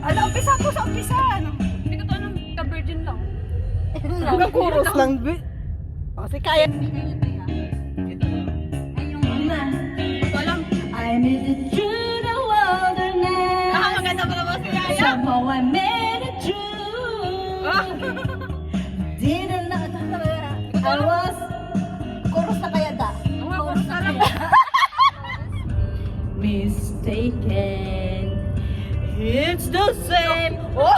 Ano, umpisa po sa umpisa. Ano? Hindi ko to alam, ka-virgin lang. Hanggang chorus lang. Kasi kaya. I made it through the wilderness. Maganda pa naman si Yaya. Somehow I made it through. Didn't know I was. Chorus na kaya da? Chorus na lang. Mistaken. It's the same. Oh!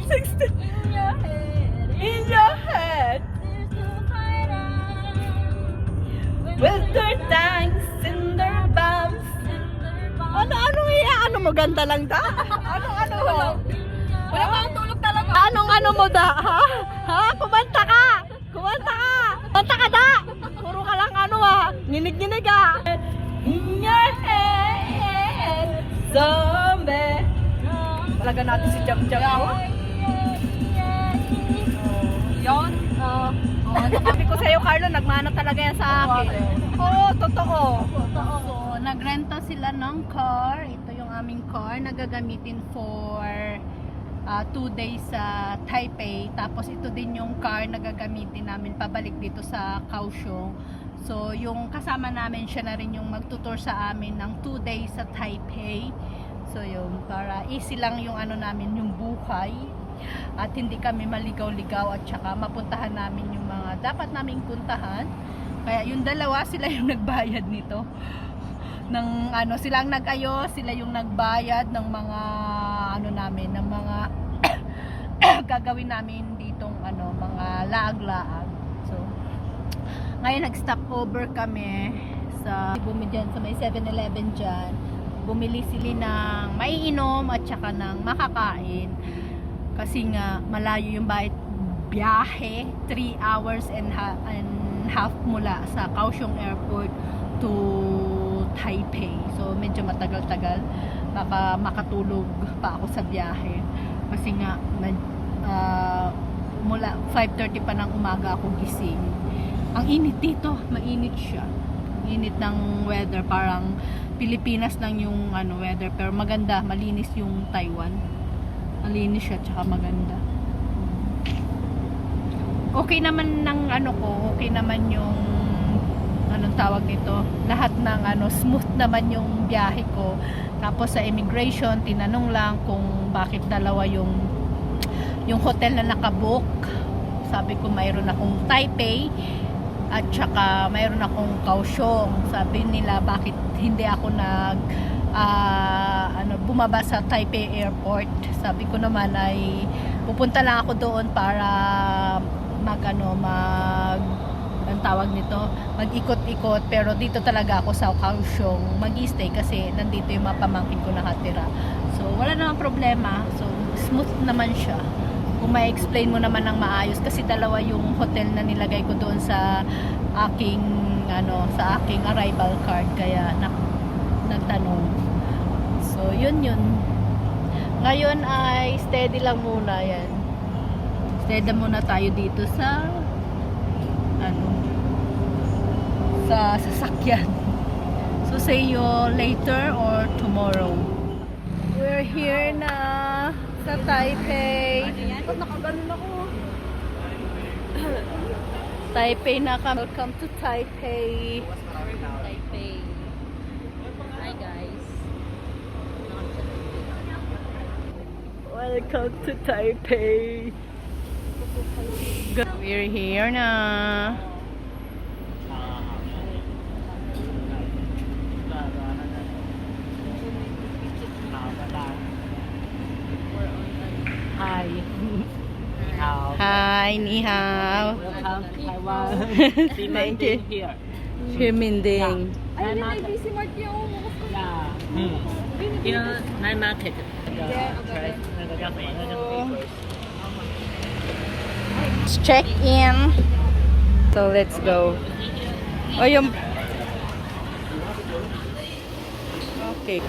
60. In your head. With their tanks in their bombs. Ano mo? Ganda lang da? Ano? Wala pa ang tulog talaga. Anong mo da? Ha? Kumanta ka! Kumanta ka da! Puro ka lang nginig-nginig In your head. Zombie. Talaga natin si Jam Jam. Yon. Sabi ko sa'yo, Carlo, nagmana talaga yan sa akin. Oo, totoo. So, nagrenta sila ng car. Ito yung aming car na gagamitin for 2 days sa Taipei. Tapos ito din yung car na gagamitin namin pabalik dito sa Kaohsiung. So, yung kasama namin, siya na rin yung magtutur sa amin ng 2 days sa Taipei. So, yun, para easy lang yung namin, yung buhay. At hindi kami maligaw-ligaw at saka mapuntahan namin yung mga dapat naming puntahan. Kaya yung dalawa, sila yung nagbayad nito. Sila ang nag-ayos, sila yung nagbayad ng mga namin, ng mga gagawin namin ditong mga laag-laag. So, ngayon nag-stop over kami sa dyan sa may 7-Eleven dyan. Bumili sila ng maiinom at saka ng makakain. Kasi nga malayo yung biyahe, 3 hours and half mula sa Kaohsiung Airport to Taipei. So medyo matagal-tagal, baka makatulog pa ako sa biyahe kasi nga mula 5:30 pa ng umaga ako gising. Ang init dito, mainit siya. Init ng weather, parang Pilipinas lang yung weather, pero maganda, malinis yung Taiwan. Malinis siya, tsaka maganda. Okay naman ng okay naman yung anong tawag nito, lahat ng smooth naman yung biyahe ko. Tapos sa immigration, tinanong lang kung bakit dalawa yung hotel na nakabook. Sabi ko mayroon akong Taipei at saka mayroon akong Kaohsiung. Sabi nila bakit hindi ako bumaba sa Taipei Airport. Sabi ko naman ay pupunta lang ako doon para ang tawag nito, mag-ikot-ikot, pero dito talaga ako sa Kaohsiung mag-stay kasi nandito yung mga pamangkin ko nakatira. So wala namang problema. So smooth naman siya. Kung ma-explain mo naman ng maayos, kasi dalawa yung hotel na nilagay ko doon sa aking arrival card, kaya nagtanong. So yun. Ngayon ay steady lang muna yan. Steady muna tayo dito sa sa sasakyan. So see you later or tomorrow. We're here na sa Taipei. Nakaganon ako. Taipei na kami. Welcome to Taipei. Taipei. Hi guys. Welcome to Taipei. We're here na. Hi. Hi, ni hao. Welcome to Taiwan. Thank you. Here. Ximinding. Ay, may busy mart yung Yeah. In night market. Let's check in. So let's go. Okay.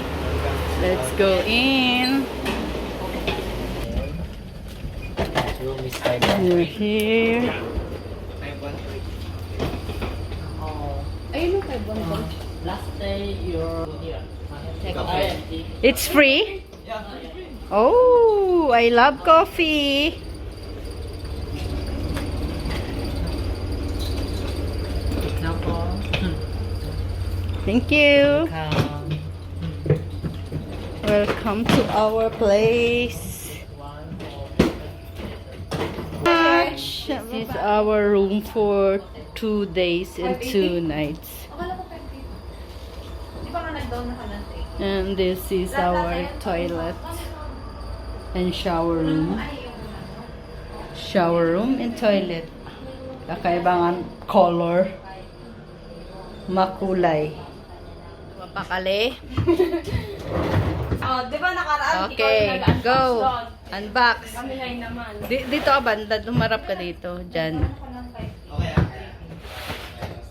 Let's go in. We're here. ayun yung kay Bonbon. Last day you're here. Check out. It's free? Oh, I love coffee. Example. Thank you. Come. Welcome to our place. This is our room for 2 days and 2 nights. Di ba nga nag-down na ka ng take? And this is our toilet and shower room. Shower room and toilet. Kakaibang color. Makulay. Mapakali. Oh, di ba nakaraan? Okay, go. Unbox. Kami ngayon naman. Dito ka banda, humarap ka dito. Diyan.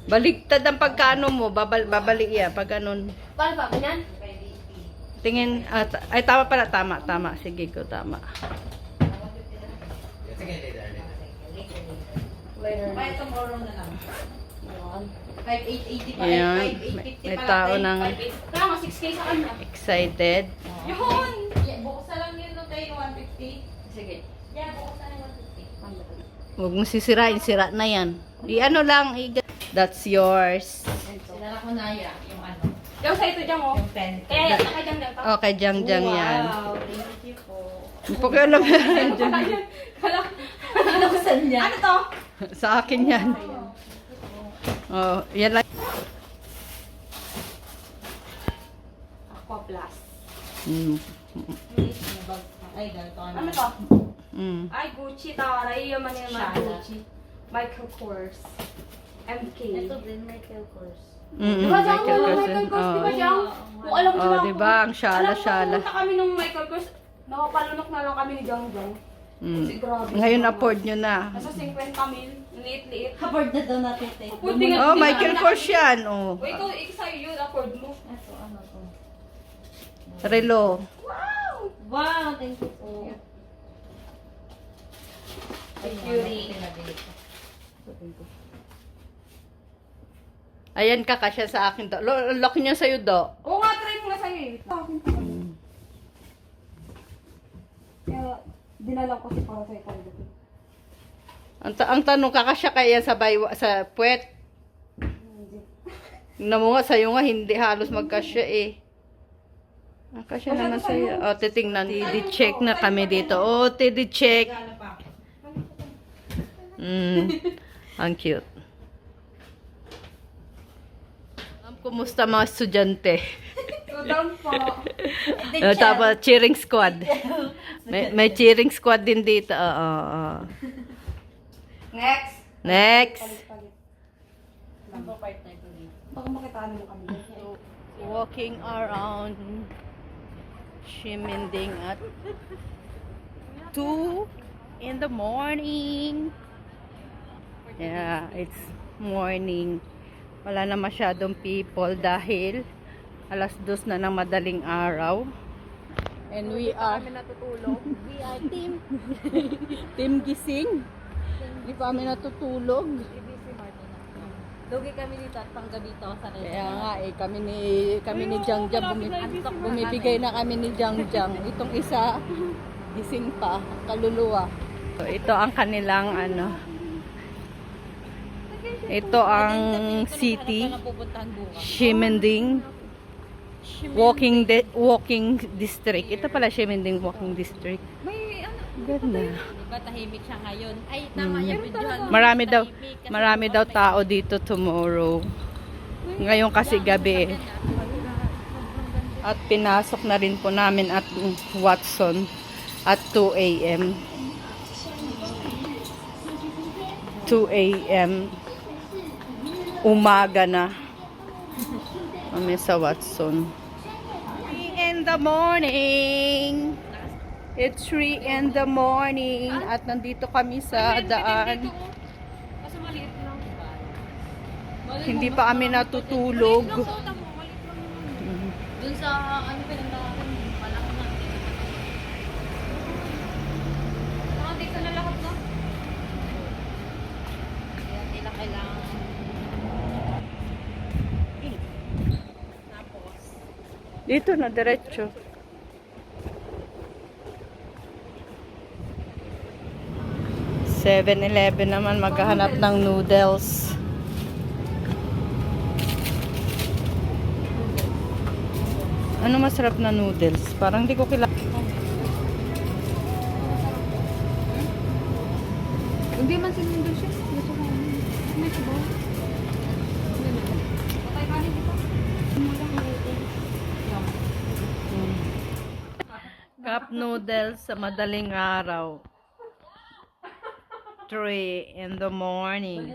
Baligtad ang pagkano mo. Babalik yan. Pag ganun. Paano ba? Ganyan? Tingin. Ay, tama pala. Tama. Sige ko, tama. By tomorrow na lang. 5,885. Ayan. May tao nang Kaya nga 6K sa kanya. excited. Yun! Bukas na lang yun no tayo 150. Sige. Yeah, bukas na lang 150. Huwag mong sisirain. Sira na yan. I-ano lang. That's yours. Sinara ko na yan, yung ano. Yung sa ito dyan mo. Yung pen. Kaya yan, dyan dyan. Okay, Jang yan. Wow, thank you po. Pakialam Ano ko saan yan? Ano to? sa akin yan. Oh, yan lang. Aqua Plus. Mm. Ay, ganito. Ano to? Mm. Ay, Gucci. Tawaray yung man yung Gucci. Michael Kors. MK. Ito din, Michael Kors. Mm, Diba dyan? Michael Kors. Michael Kors, diba Oh. dyan? Kung alam ko Oh, lang diba? Ang syala-syala. Alam ko, punta kami nung Michael Kors. Nakapalunok na lang kami ni Jang Jang. Mm. Kasi grabe. Ngayon afford nyo na. Nasa 50 mil. Liit-liit. Afford na daw natin. Afford din Oh, Michael Kors yan. Oh. O, ikaw sa'yo yun, afford mo. Ito, ano to? Relo. Wow! Wow, thank you po. Security. Ayan ka kasya sa akin to. Lock nyo sa'yo do. Oo nga, try mo na sa'yo eh. Akin pa. Kaya, dinala ko si para sa'yo tayo. Ang tanong kakasya kaya sa puwet. Na mo nga sa'yo nga hindi halos magkasya eh. Kasya naman sa'yo. O, titingnan. Tidi-check na kami dito. O, tidi-check. Ang cute. Kumusta mga estudyante? So, down po. Tapos, cheering squad. May cheering squad din dito. Oo. Next. Next. Baka makitaan mo kami. Walking around Shiminding at 2 in the morning. Yeah, it's morning. Wala na masyadong people dahil alas 2 na ng madaling araw. And we are natutulog. we are team gising. Hindi pa kami natutulog. Lugi kami dito at panggabi to sa Kaya nga eh, kami ni Jang Jang bumibigay na kami ni Jang Jang. Itong isa gising pa, kaluluwa. So, ito ang kanilang ano. Ito ang city, Shiminding walking district. Ito pala Shiminding walking district. May ano? Ganda. Diba tahimik siya ngayon? Ay, tama yung videohan mo. Marami daw tao dito tomorrow. Ngayon kasi gabi. At pinasok na rin po namin at Watson at 2 a.m. 2 a.m. Umaga na. Kami sa Watson. 3 in the morning. It's 3 in the morning. At nandito kami sa daan. Kasi maliit lang. Hindi pa kami natutulog. Dun sa ano pinandakan, malaki na. Dito na lahat na. Kaya nila kailangan. Dito na, diretso. (7-11) naman, maghahanap ng noodles. Ano masarap na noodles? Parang di ko kilala. Hindi man sinundo siya. Gusto ko. May sabaw. Patay ka rin dito. Cup noodles sa madaling araw. 3 in the morning.